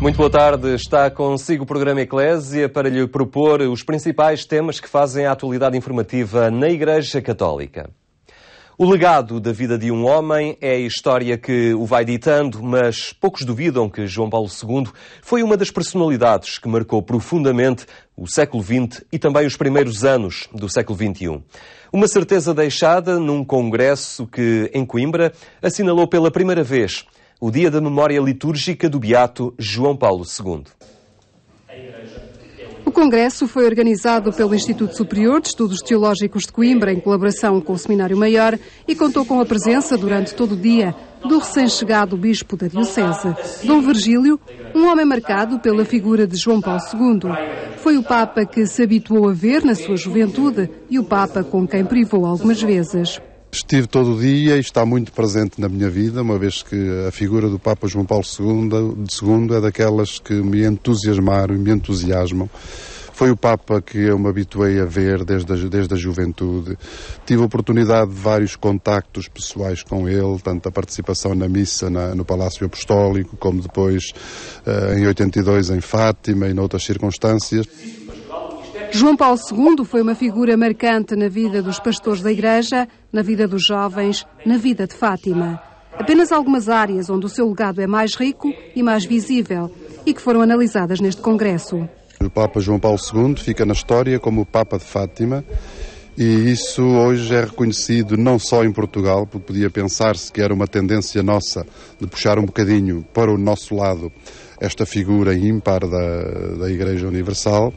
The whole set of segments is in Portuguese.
Muito boa tarde, está consigo o programa Eclésia para lhe propor os principais temas que fazem a atualidade informativa na Igreja Católica. O legado da vida de um homem é a história que o vai ditando, mas poucos duvidam que João Paulo II foi uma das personalidades que marcou profundamente o século XX e também os primeiros anos do século XXI. Uma certeza deixada num congresso que, em Coimbra, assinalou pela primeira vez o Dia da Memória Litúrgica do Beato João Paulo II. O congresso foi organizado pelo Instituto Superior de Estudos Teológicos de Coimbra, em colaboração com o Seminário Maior, e contou com a presença, durante todo o dia, do recém-chegado bispo da Diocese, Dom Virgílio, um homem marcado pela figura de João Paulo II. Foi o Papa que se habituou a ver na sua juventude e o Papa com quem privou algumas vezes. Estive todo o dia e está muito presente na minha vida, uma vez que a figura do Papa João Paulo II é daquelas que me entusiasmaram e me entusiasmam. Foi o Papa que eu me habituei a ver desde a juventude. Tive a oportunidade de vários contactos pessoais com ele, tanto a participação na missa no Palácio Apostólico, como depois em 82 em Fátima e noutras circunstâncias. João Paulo II foi uma figura marcante na vida dos pastores da Igreja, na vida dos jovens, na vida de Fátima. Apenas algumas áreas onde o seu legado é mais rico e mais visível e que foram analisadas neste congresso. O Papa João Paulo II fica na história como o Papa de Fátima e isso hoje é reconhecido não só em Portugal, porque podia pensar-se que era uma tendência nossa de puxar um bocadinho para o nosso lado esta figura ímpar da Igreja Universal,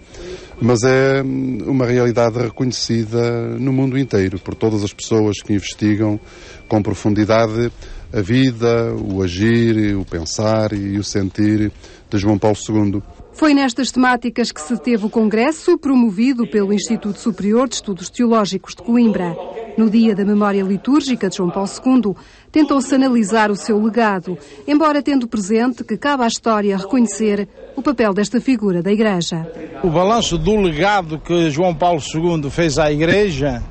mas é uma realidade reconhecida no mundo inteiro por todas as pessoas que investigam com profundidade a vida, o agir, o pensar e o sentir de João Paulo II. Foi nestas temáticas que se teve o congresso promovido pelo Instituto Superior de Estudos Teológicos de Coimbra. No Dia da Memória Litúrgica de João Paulo II, tentou-se analisar o seu legado, embora tendo presente que cabe à história reconhecer o papel desta figura da Igreja. O balanço do legado que João Paulo II fez à Igreja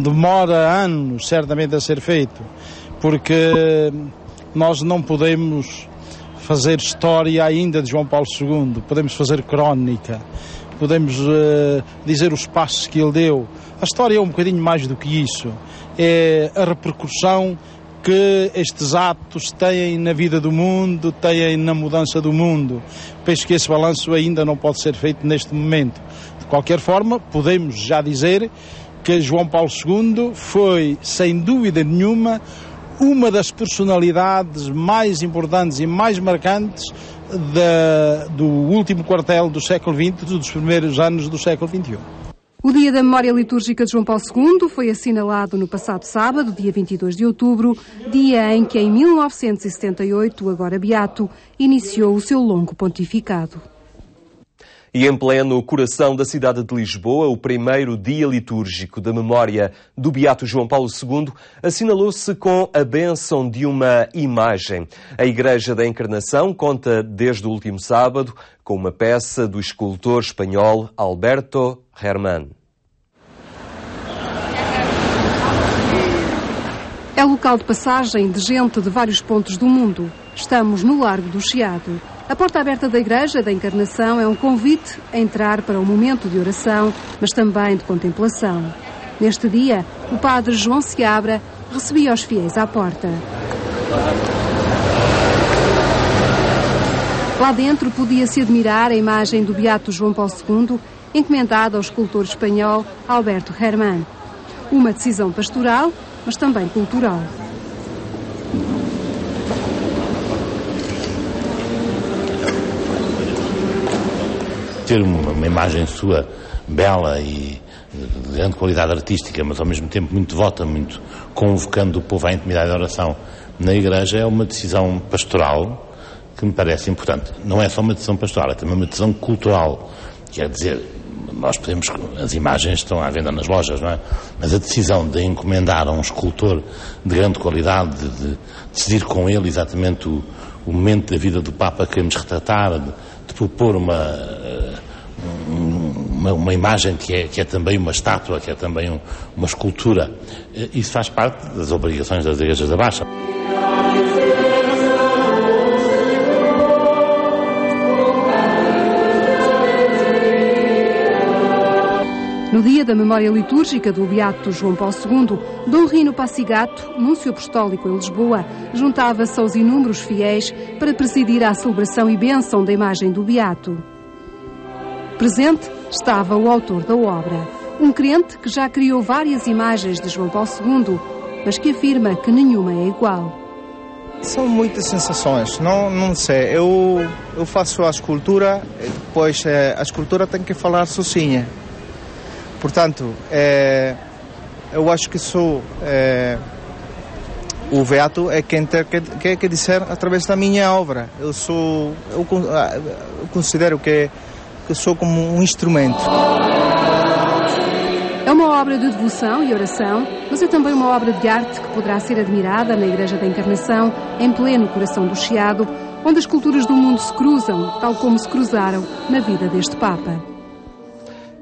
demora anos, certamente, a ser feito, porque nós não podemos fazer história ainda de João Paulo II, podemos fazer crónica, podemos dizer os passos que ele deu. A história é um bocadinho mais do que isso, é a repercussão que estes atos têm na vida do mundo, têm na mudança do mundo. Penso que esse balanço ainda não pode ser feito neste momento. De qualquer forma, podemos já dizer que João Paulo II foi, sem dúvida nenhuma, uma das personalidades mais importantes e mais marcantes do último quartel do século XX, dos primeiros anos do século XXI. O Dia da Memória Litúrgica de João Paulo II foi assinalado no passado sábado, dia 22 de outubro, dia em que, em 1978, agora beato, iniciou o seu longo pontificado. E em pleno coração da cidade de Lisboa, o primeiro dia litúrgico da memória do Beato João Paulo II assinalou-se com a bênção de uma imagem. A Igreja da Encarnação conta desde o último sábado com uma peça do escultor espanhol Alberto Germán. É local de passagem de gente de vários pontos do mundo. Estamos no Largo do Chiado. A porta aberta da Igreja da Encarnação é um convite a entrar para um momento de oração, mas também de contemplação. Neste dia, o padre João Seabra recebia os fiéis à porta. Lá dentro podia-se admirar a imagem do Beato João Paulo II, encomendada ao escultor espanhol Alberto Germán. Uma decisão pastoral, mas também cultural. Ter uma imagem sua bela e de grande qualidade artística, mas ao mesmo tempo muito devota, muito convocando o povo à intimidade da oração na Igreja, é uma decisão pastoral que me parece importante. Não é só uma decisão pastoral, é também uma decisão cultural. Quer dizer, nós podemos, as imagens estão à venda nas lojas, não é? Mas a decisão de encomendar a um escultor de grande qualidade, de decidir com ele exatamente o momento da vida do Papa que queremos retratar, de propor uma imagem que é também uma estátua, que é também uma escultura, isso faz parte das obrigações das igrejas da Baixa. dia da memória litúrgica do Beato João Paulo II, Dom Rino Passigato, núncio apostólico em Lisboa, juntava-se aos inúmeros fiéis para presidir à celebração e bênção da imagem do Beato. Presente estava o autor da obra, um crente que já criou várias imagens de João Paulo II, mas que afirma que nenhuma é igual. São muitas sensações, não sei, eu faço a escultura, depois a escultura tem que falar sozinha. Portanto, eu acho que o Beato é quem tem que dizer através da minha obra. Eu considero que sou como um instrumento. É uma obra de devoção e oração, mas é também uma obra de arte que poderá ser admirada na Igreja da Encarnação, em pleno coração do Chiado, onde as culturas do mundo se cruzam, tal como se cruzaram na vida deste Papa.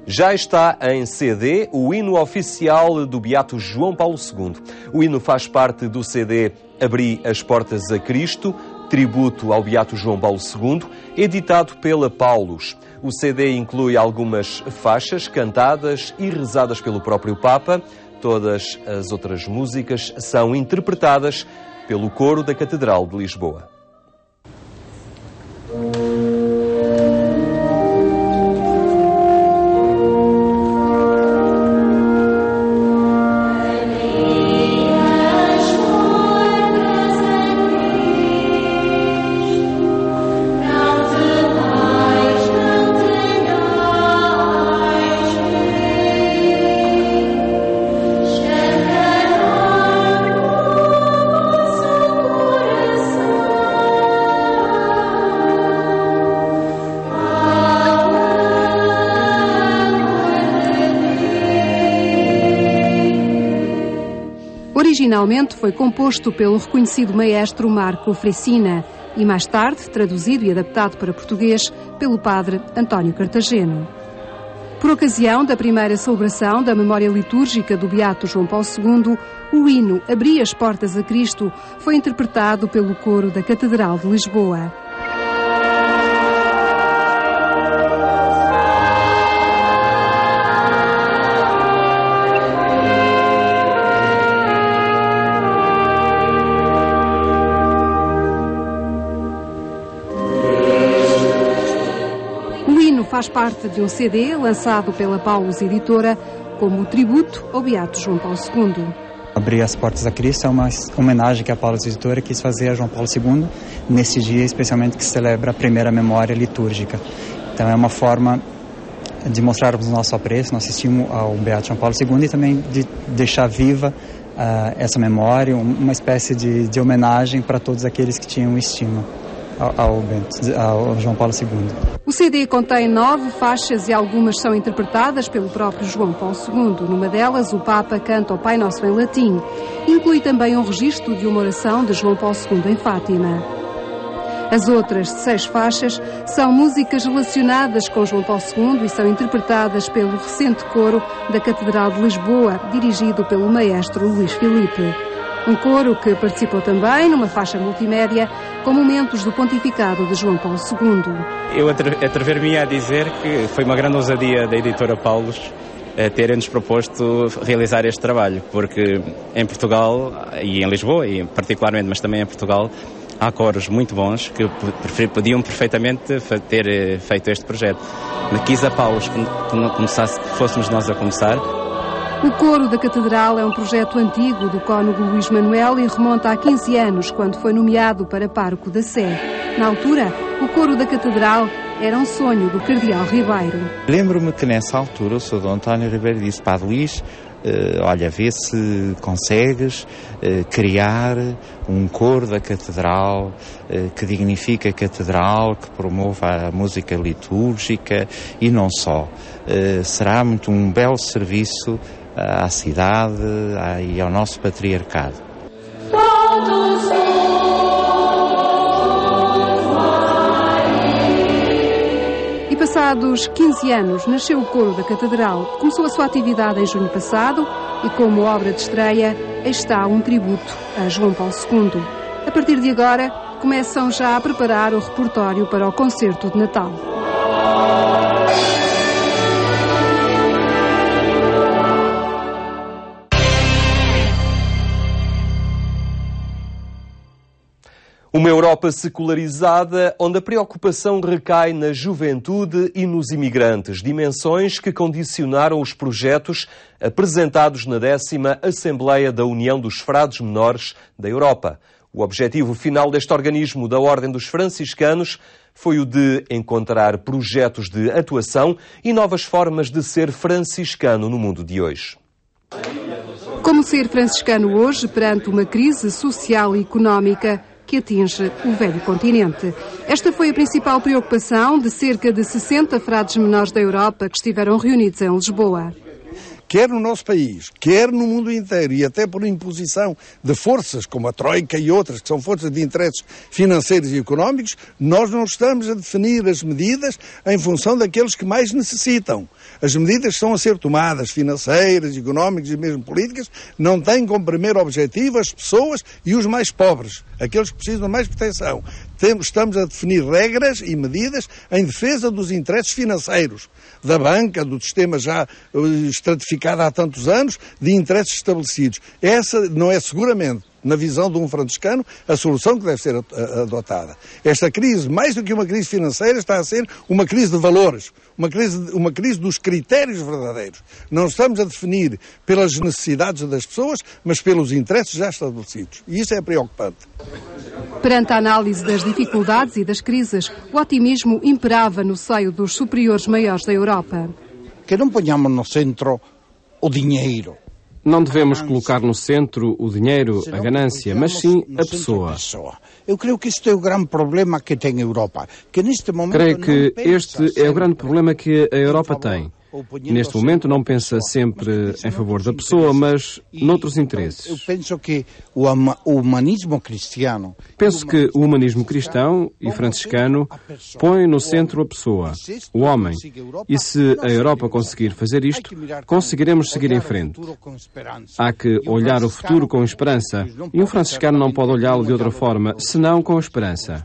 Já está em CD o hino oficial do Beato João Paulo II. O hino faz parte do CD Abri as Portas a Cristo, tributo ao Beato João Paulo II, editado pela Paulus. O CD inclui algumas faixas cantadas e rezadas pelo próprio Papa. Todas as outras músicas são interpretadas pelo coro da Catedral de Lisboa. Originalmente foi composto pelo reconhecido maestro Marco Fressina e mais tarde traduzido e adaptado para português pelo padre António Cartageno. Por ocasião da primeira celebração da memória litúrgica do Beato João Paulo II, o hino Abri as Portas a Cristo foi interpretado pelo coro da Catedral de Lisboa. Faz parte de um CD lançado pela Paulus Editora como tributo ao Beato João Paulo II. Abrir as Portas a Cristo é uma homenagem que a Paulus Editora quis fazer a João Paulo II, nesse dia especialmente que celebra a primeira memória litúrgica. Então é uma forma de mostrarmos o nosso apreço, nosso estímulo ao Beato João Paulo II e também de deixar viva essa memória, uma espécie de homenagem para todos aqueles que tinham estima ao João Paulo II. O CD contém 9 faixas e algumas são interpretadas pelo próprio João Paulo II. Numa delas, o Papa canta o Pai Nosso em latim. Inclui também um registro de uma oração de João Paulo II em Fátima. As outras 6 faixas são músicas relacionadas com João Paulo II e são interpretadas pelo recente coro da Catedral de Lisboa, dirigido pelo maestro Luís Filipe. Um coro que participou também numa faixa multimédia com momentos do pontificado de João Paulo II. Eu atrever-me a dizer que foi uma grande ousadia da editora Paulus terem-nos proposto realizar este trabalho, porque em Portugal e em Lisboa, e particularmente, mas também em Portugal, há coros muito bons que podiam perfeitamente ter feito este projeto. Mas quis a Paulus que fôssemos nós a começar. O coro da Catedral é um projeto antigo do cônego Luís Manuel e remonta a 15 anos, quando foi nomeado para pároco da Sé. Na altura, o coro da Catedral era um sonho do cardeal Ribeiro. Lembro-me que nessa altura o Sr. Dom António Ribeiro disse: Padre Luís, olha, vê se consegues criar um coro da Catedral que dignifique a Catedral, que promova a música litúrgica e não só. Será muito um belo serviço à cidade e ao nosso patriarcado. E passados 15 anos nasceu o coro da Catedral. Começou a sua atividade em junho passado e como obra de estreia está um tributo a João Paulo II. A partir de agora começam já a preparar o repertório para o concerto de Natal. Uma Europa secularizada, onde a preocupação recai na juventude e nos imigrantes, dimensões que condicionaram os projetos apresentados na 10ª Assembleia da União dos Frades Menores da Europa. O objetivo final deste organismo da Ordem dos Franciscanos foi o de encontrar projetos de atuação e novas formas de ser franciscano no mundo de hoje. Como ser franciscano hoje perante uma crise social e económica que atinge o velho continente? Esta foi a principal preocupação de cerca de 60 frades menores da Europa que estiveram reunidos em Lisboa. Quer no nosso país, quer no mundo inteiro, e até por imposição de forças como a Troika e outras, que são forças de interesses financeiros e económicos, nós não estamos a definir as medidas em função daqueles que mais necessitam. As medidas que estão a ser tomadas, financeiras, económicas e mesmo políticas, não têm como primeiro objetivo as pessoas e os mais pobres, aqueles que precisam de mais proteção. Estamos a definir regras e medidas em defesa dos interesses financeiros, da banca, do sistema já estratificado há tantos anos, de interesses estabelecidos. Essa não é seguramente, na visão de um franciscano, a solução que deve ser adotada. Esta crise, mais do que uma crise financeira, está a ser uma crise de valores, uma crise dos critérios verdadeiros. Não estamos a definir pelas necessidades das pessoas, mas pelos interesses já estabelecidos. E isso é preocupante. Perante a análise das dificuldades e das crises, o otimismo imperava no seio dos superiores maiores da Europa. Que não ponhamos no centro o dinheiro. Não devemos colocar no centro o dinheiro, a ganância, mas sim a pessoa. Eu creio que este é o grande problema que tem a Europa. Creio que este é o grande problema que a Europa tem. Neste momento não pensa sempre em favor da pessoa, mas noutros interesses. Eu penso que o humanismo cristiano... Penso que o humanismo cristão e franciscano põe no centro a pessoa, o homem. E se a Europa conseguir fazer isto, conseguiremos seguir em frente. Há que olhar o futuro com esperança, e um franciscano não pode olhá-lo de outra forma, senão com esperança.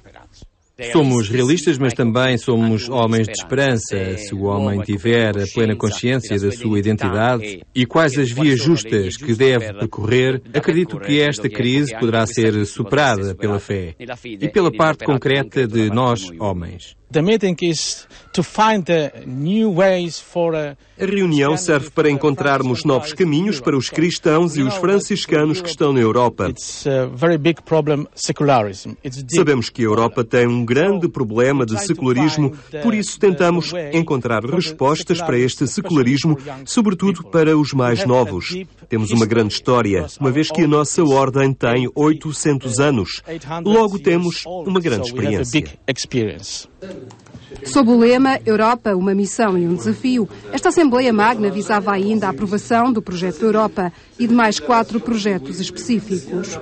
Somos realistas, mas também somos homens de esperança. Se o homem tiver a plena consciência da sua identidade e quais as vias justas que deve percorrer, acredito que esta crise poderá ser superada pela fé e pela parte concreta de nós, homens. A reunião serve para encontrarmos novos caminhos para os cristãos e os franciscanos que estão na Europa. Sabemos que a Europa tem um grande problema de secularismo, por isso tentamos encontrar respostas para este secularismo, sobretudo para os mais novos. Temos uma grande história, uma vez que a nossa ordem tem 800 anos. Logo temos uma grande experiência. Sob o lema Europa, uma missão e um desafio, esta Assembleia Magna visava ainda a aprovação do projeto Europa e de mais 4 projetos específicos.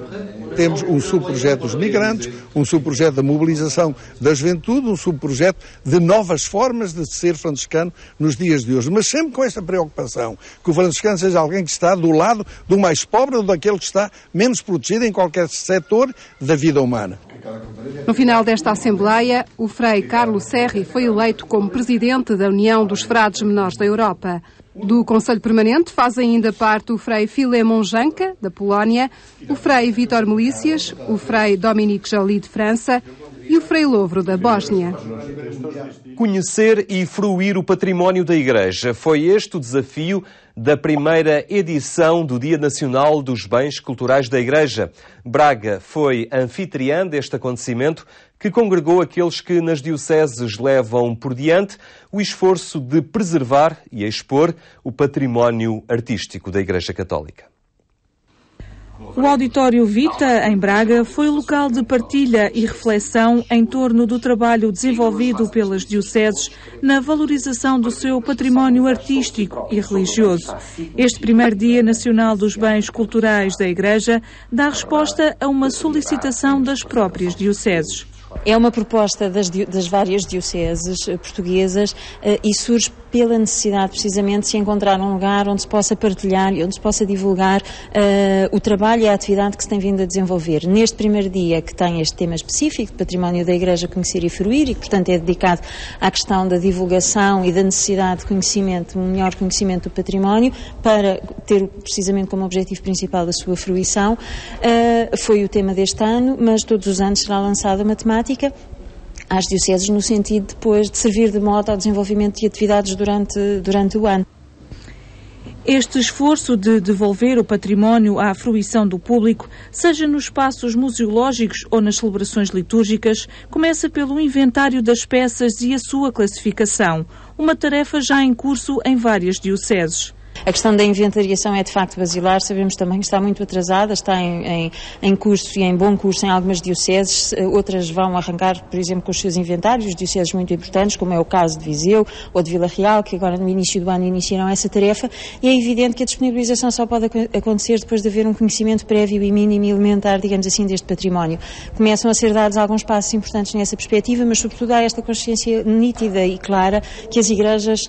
Temos um subprojeto dos migrantes, um subprojeto da mobilização da juventude, um subprojeto de novas formas de ser franciscano nos dias de hoje, mas sempre com esta preocupação, que o franciscano seja alguém que está do lado do mais pobre ou daquele que está menos protegido em qualquer setor da vida humana. No final desta Assembleia, o Frei Carlos Serri foi eleito como presidente da União dos Frades Menores da Europa. Do Conselho Permanente fazem ainda parte o Frei Filémon Janka, da Polónia, o Frei Vítor Melícias, o Frei Dominique Joly, de França, e o Frei Louvro, da Bósnia. Conhecer e fruir o património da Igreja. Foi este o desafio da primeira edição do Dia Nacional dos Bens Culturais da Igreja. Braga foi anfitriã deste acontecimento que congregou aqueles que nas dioceses levam por diante o esforço de preservar e expor o património artístico da Igreja Católica. O Auditório Vita, em Braga, foi local de partilha e reflexão em torno do trabalho desenvolvido pelas dioceses na valorização do seu património artístico e religioso. Este primeiro Dia Nacional dos Bens Culturais da Igreja dá resposta a uma solicitação das próprias dioceses. É uma proposta das várias dioceses portuguesas e surge pela necessidade precisamente de se encontrar um lugar onde se possa partilhar e onde se possa divulgar o trabalho e a atividade que se tem vindo a desenvolver. Neste primeiro dia, que tem este tema específico de património da Igreja Conhecer e Fruir e que, portanto, é dedicado à questão da divulgação e da necessidade de conhecimento, um melhor conhecimento do património para ter precisamente como objetivo principal a sua fruição, foi o tema deste ano, mas todos os anos será lançada uma temática às dioceses no sentido depois de servir de modo ao desenvolvimento de atividades durante o ano. Este esforço de devolver o património à fruição do público, seja nos espaços museológicos ou nas celebrações litúrgicas, começa pelo inventário das peças e a sua classificação, uma tarefa já em curso em várias dioceses. A questão da inventariação é de facto basilar, sabemos também que está muito atrasada, está em curso e em bom curso em algumas dioceses, outras vão arrancar, por exemplo, com os seus inventários, dioceses muito importantes, como é o caso de Viseu ou de Vila Real, que agora no início do ano iniciaram essa tarefa, e é evidente que a disponibilização só pode acontecer depois de haver um conhecimento prévio e mínimo e elementar, digamos assim, deste património. Começam a ser dados alguns passos importantes nessa perspectiva, mas sobretudo há esta consciência nítida e clara que as igrejas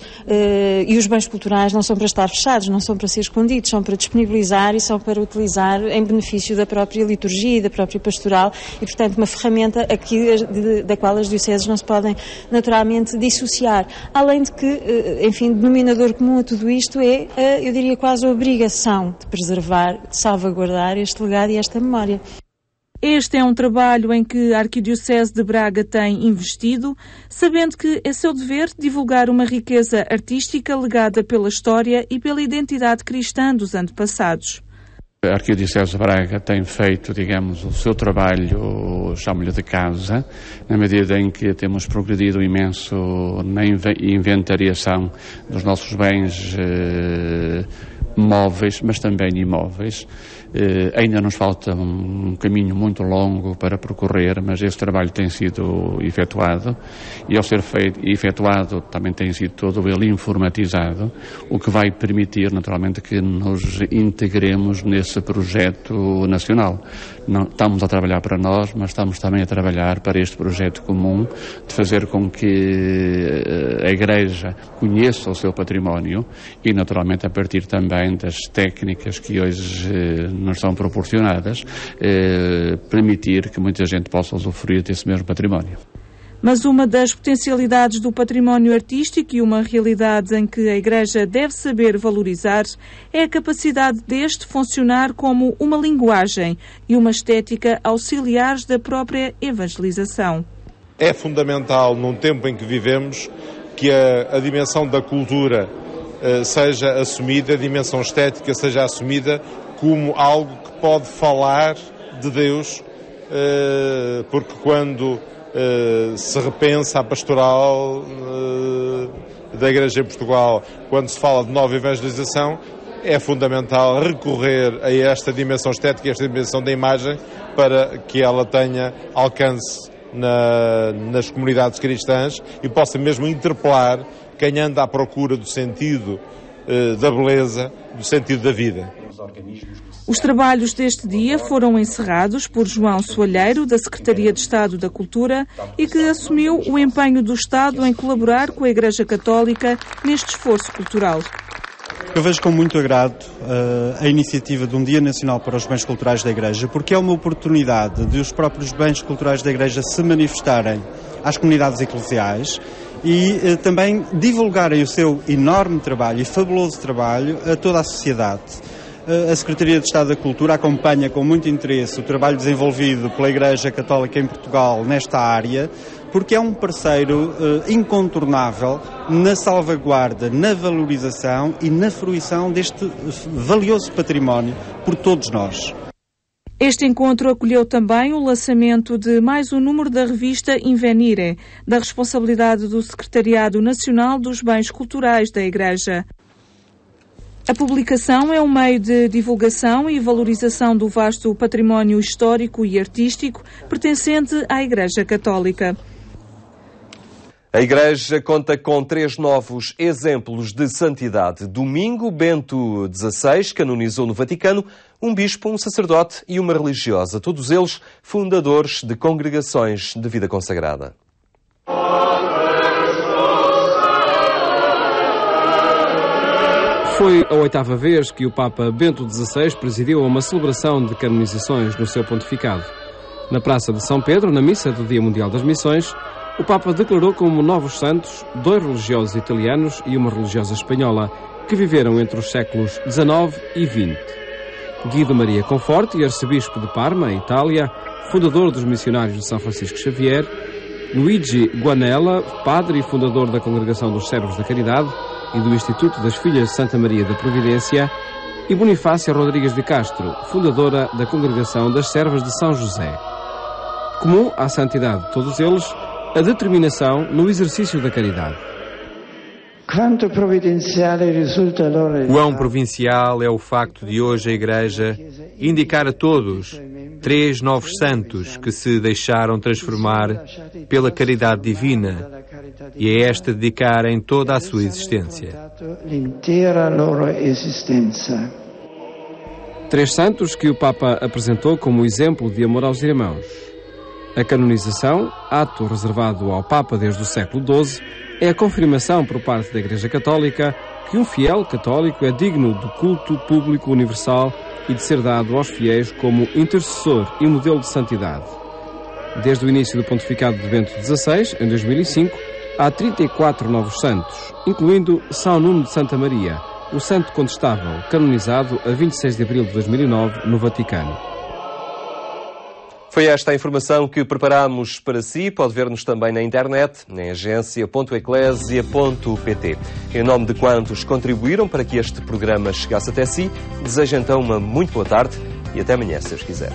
e os bens culturais não são para estar fechados, não são para ser escondidos, são para disponibilizar e são para utilizar em benefício da própria liturgia e da própria pastoral e, portanto, uma ferramenta aqui da qual as dioceses não se podem naturalmente dissociar. Além de que, enfim, denominador comum a tudo isto é, eu diria quase a obrigação de preservar, de salvaguardar este legado e esta memória. Este é um trabalho em que a Arquidiocese de Braga tem investido, sabendo que é seu dever divulgar uma riqueza artística legada pela história e pela identidade cristã dos antepassados. A Arquidiocese de Braga tem feito, digamos, o seu trabalho, chamo-lhe de casa, na medida em que temos progredido imenso na inventariação dos nossos bens móveis, mas também imóveis. Ainda nos falta um caminho muito longo para percorrer, mas esse trabalho tem sido efetuado e, ao ser efetuado, também tem sido todo ele informatizado, o que vai permitir, naturalmente, que nos integremos nesse projeto nacional. Não, estamos a trabalhar para nós, mas estamos também a trabalhar para este projeto comum de fazer com que a Igreja conheça o seu património e, naturalmente, a partir também das técnicas que hoje nos são proporcionadas, permitir que muita gente possa usufruir desse mesmo património. Mas uma das potencialidades do património artístico e uma realidade em que a Igreja deve saber valorizar é a capacidade deste funcionar como uma linguagem e uma estética auxiliares da própria evangelização. É fundamental, num tempo em que vivemos, que a dimensão da cultura seja assumida, a dimensão estética seja assumida como algo que pode falar de Deus, porque quando se repensa a pastoral da Igreja em Portugal, quando se fala de nova evangelização, é fundamental recorrer a esta dimensão estética, a esta dimensão da imagem, para que ela tenha alcance nas comunidades cristãs e possa mesmo interpelar quem anda à procura do sentido da beleza, do sentido da vida. Os trabalhos deste dia foram encerrados por João Soalheiro, da Secretaria de Estado da Cultura, e que assumiu o empenho do Estado em colaborar com a Igreja Católica neste esforço cultural. Eu vejo com muito agrado a iniciativa de um Dia Nacional para os Bens Culturais da Igreja, porque é uma oportunidade de os próprios bens culturais da Igreja se manifestarem às comunidades eclesiais e também divulgarem o seu enorme trabalho e fabuloso trabalho a toda a sociedade. A Secretaria de Estado da Cultura acompanha com muito interesse o trabalho desenvolvido pela Igreja Católica em Portugal nesta área, porque é um parceiro incontornável na salvaguarda, na valorização e na fruição deste valioso património por todos nós. Este encontro acolheu também o lançamento de mais um número da revista Invenire, da responsabilidade do Secretariado Nacional dos Bens Culturais da Igreja. A publicação é um meio de divulgação e valorização do vasto património histórico e artístico pertencente à Igreja Católica. A Igreja conta com 3 novos exemplos de santidade. Domingo, Bento XVI canonizou no Vaticano um bispo, um sacerdote e uma religiosa, todos eles fundadores de congregações de vida consagrada. Foi a 8ª vez que o Papa Bento XVI presidiu uma celebração de canonizações no seu pontificado. Na Praça de São Pedro, na missa do Dia Mundial das Missões, o Papa declarou como novos santos 2 religiosos italianos e uma religiosa espanhola que viveram entre os séculos XIX e XX. Guido Maria Conforti, arcebispo de Parma, Itália, fundador dos missionários de São Francisco Xavier, Luigi Guanella, padre e fundador da Congregação dos Servos da Caridade e do Instituto das Filhas de Santa Maria da Providência, e Bonifácia Rodrigues de Castro, fundadora da Congregação das Servas de São José. Comum à santidade de todos eles, a determinação no exercício da caridade. Quão provincial é o facto de hoje a Igreja indicar a todos 3 novos santos que se deixaram transformar pela caridade divina e a esta dedicarem toda a sua existência. 3 santos que o Papa apresentou como exemplo de amor aos irmãos. A canonização, ato reservado ao Papa desde o século XII, é a confirmação por parte da Igreja Católica que um fiel católico é digno do culto público universal e de ser dado aos fiéis como intercessor e modelo de santidade. Desde o início do pontificado de Bento XVI, em 2005, há 34 novos santos, incluindo São Nuno de Santa Maria, o santo condestável, canonizado a 26 de abril de 2009 no Vaticano. Foi esta a informação que preparámos para si. Pode ver-nos também na internet, em agência.eclesia.pt. Em nome de quantos contribuíram para que este programa chegasse até si, desejo então uma muito boa tarde e até amanhã, se Deus quiser.